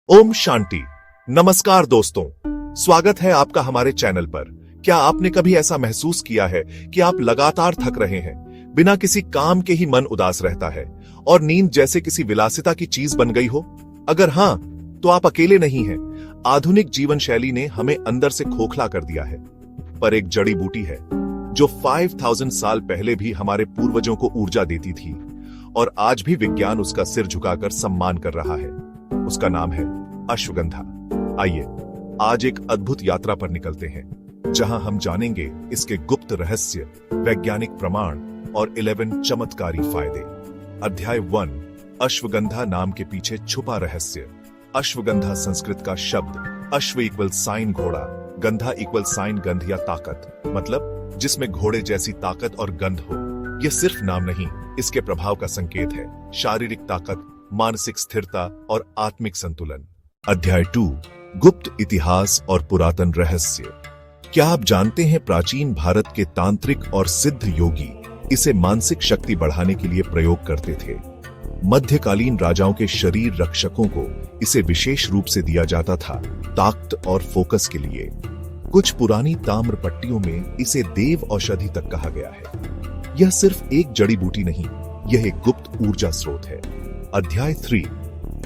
ओम शांति। नमस्कार दोस्तों, स्वागत है आपका हमारे चैनल पर। क्या आपने कभी ऐसा महसूस किया है कि आप लगातार थक रहे हैं, बिना किसी काम के ही मन उदास रहता है और नींद जैसे किसी विलासिता की चीज बन गई हो? अगर हां, तो आप अकेले नहीं हैं। आधुनिक जीवन शैली ने हमें अंदर से खोखला कर दिया है। पर एक जड़ी बूटी है जो 5000 साल पहले भी हमारे पूर्वजों को ऊर्जा देती थी और आज भी विज्ञान उसका सिर झुकाकर सम्मान कर रहा है। उसका नाम है अश्वगंधा। आइए आज एक अद्भुत यात्रा पर निकलते हैं, जहां हम जानेंगे इसके गुप्त रहस्य, वैज्ञानिक प्रमाण और 11 चमत्कारी फायदे। अध्याय 1, अश्वगंधा नाम के पीछे छुपा रहस्य। अश्वगंधा संस्कृत का शब्द अश्व इक्वल साइन घोड़ा, गंधा इक्वल साइन गंध या ताकत, मतलब जिसमें घोड़े जैसी ताकत और गंध हो। यह सिर्फ नाम नहीं, इसके प्रभाव का संकेत है। शारीरिक ताकत, मानसिक स्थिरता और आत्मिक संतुलन। अध्याय 2, गुप्त इतिहास और पुरातन रहस्य। क्या आप जानते हैं प्राचीन भारत के तांत्रिक और सिद्ध योगी इसे मानसिक शक्ति बढ़ाने के लिए प्रयोग करते थे। मध्यकालीन राजाओं के शरीर रक्षकों को इसे विशेष रूप से दिया जाता था, ताकत और फोकस के लिए। कुछ पुरानी ताम्र पट्टियों में इसे देव औषधि तक कहा गया है। यह सिर्फ एक जड़ी बूटी नहीं, यह एक गुप्त ऊर्जा स्रोत है। अध्याय 3,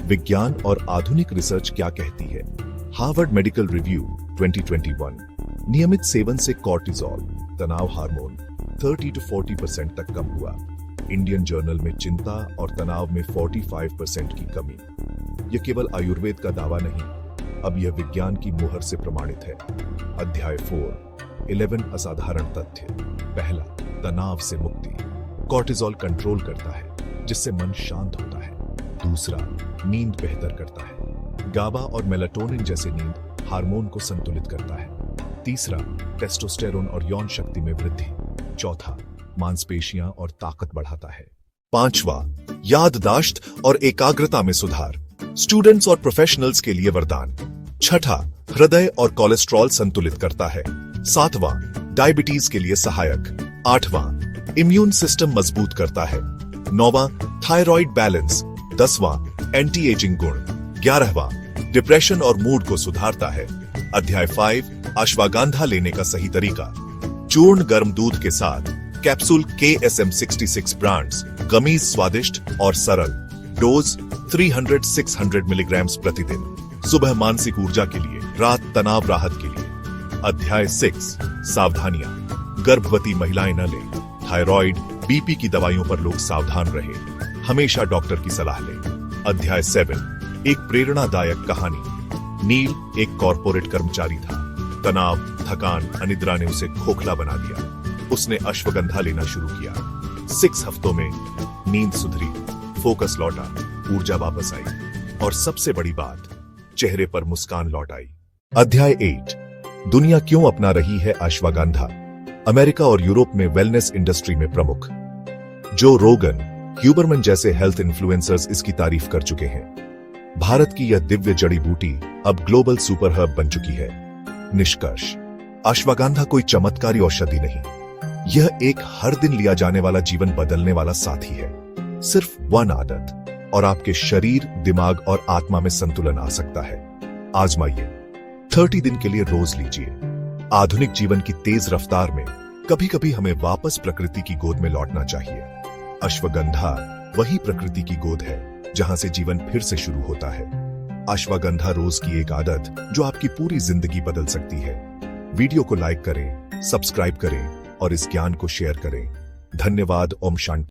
विज्ञान और आधुनिक रिसर्च क्या कहती है। Harvard medical review 2021। नियमित सेवन से कॉर्टिसोल, तनाव हार्मोन 30 to 40% तक कम हुआ। इंडियन जर्नल में चिंता और तनाव में 45% की कमी। यह केवल आयुर्वेद का दावा नहीं, अब यह विज्ञान की मुहर से प्रमाणित है। अध्याय 4, 11 असाधारण तथ्य। पहला, तनाव से मुक्ति। कॉर्टिसोल कंट्रोल करता है, जिससे मन शांत होता है। दूसरा, नींद बेहतर करता है। गाबा और मेलाटोनिन जैसे नींद हार्मोन को संतुलित करता है। तीसरा, टेस्टोस्टेरोन और यौन शक्ति में वृद्धि। चौथा, मांसपेशियां और ताकत बढ़ाता है। पांचवा, याददाश्त और एकाग्रता में सुधार। स्टूडेंट्स और प्रोफेशनल्स के लिए वरदान। छठा, हृदय और कोलेस्ट्रॉल संतुलित करता है। सातवां, डायबिटीज के लिए सहायक। आठवां, इम्यून सिस्टम मजबूत करता है। नौवां, थायराइड बैलेंस। 10वां, एंटी एजिंग गुण। 11वां, डिप्रेशन और मूड को सुधारता है। अध्याय 5, अश्वगंधा लेने का सही तरीका। चूर्ण गर्म दूध के साथ। Capsule KSM 66 brands. गमीज स्वादिष्ट और सरल। डोज 300-600 मिलीग्राम प्रतिदिन। सुबह मानसिक ऊर्जा के लिए, रात तनाव राहत के लिए। अध्याय 6, सावधानियां। गर्भवती महिलाएं न लें। थायराइड, BP की दवाइयों पर लोग सावधान रहे। हमेशा डॉक्टर की सलाह लें। अध्याय 7, एक प्रेरणादायक कहानी। नील एक कॉर्पोरेट कर्मचारी था। तनाव, थकान, अनिद्रा ने उसे खोखला बना दिया। उसने अश्वगंधा लेना शुरू किया। 6 हफ्तों में नींद सुधरी, फोकस लौटा, ऊर्जा वापस आई और सबसे बड़ी बात, चेहरे पर मुस्कान लौट आई। अध्याय 8, दुनिया क्यों अपना रही है अश्वगंधा। अमेरिका और यूरोप में वेलनेस इंडस्ट्री में प्रमुख जो रोगन, ह्यूबरमन जैसे हेल्थ इन्फ्लुएंसर्स इसकी तारीफ कर चुके हैं। भारत की यह दिव्य जड़ी बूटी अब ग्लोबल सुपर हब बन चुकी है। निष्कर्ष, अश्वगंधा कोई चमत्कारी औषधि नहीं, यह एक हर दिन लिया जाने वाला, जीवन बदलने वाला साथी है। सिर्फ 1 आदत और आपके शरीर, दिमाग और आत्मा में संतुलन आ सकता है। आजमाइए। 30 दिन के लिए रोज लीजिए। आधुनिक जीवन की तेज रफ्तार में कभी कभी हमें वापस प्रकृति की गोद में लौटना चाहिए। अश्वगंधा वही प्रकृति की गोद है जहां से जीवन फिर से शुरू होता है। अश्वगंधा रोज की एक आदत जो आपकी पूरी जिंदगी बदल सकती है। वीडियो को लाइक करें, सब्सक्राइब करें और इस ज्ञान को शेयर करें। धन्यवाद। ओम शांति।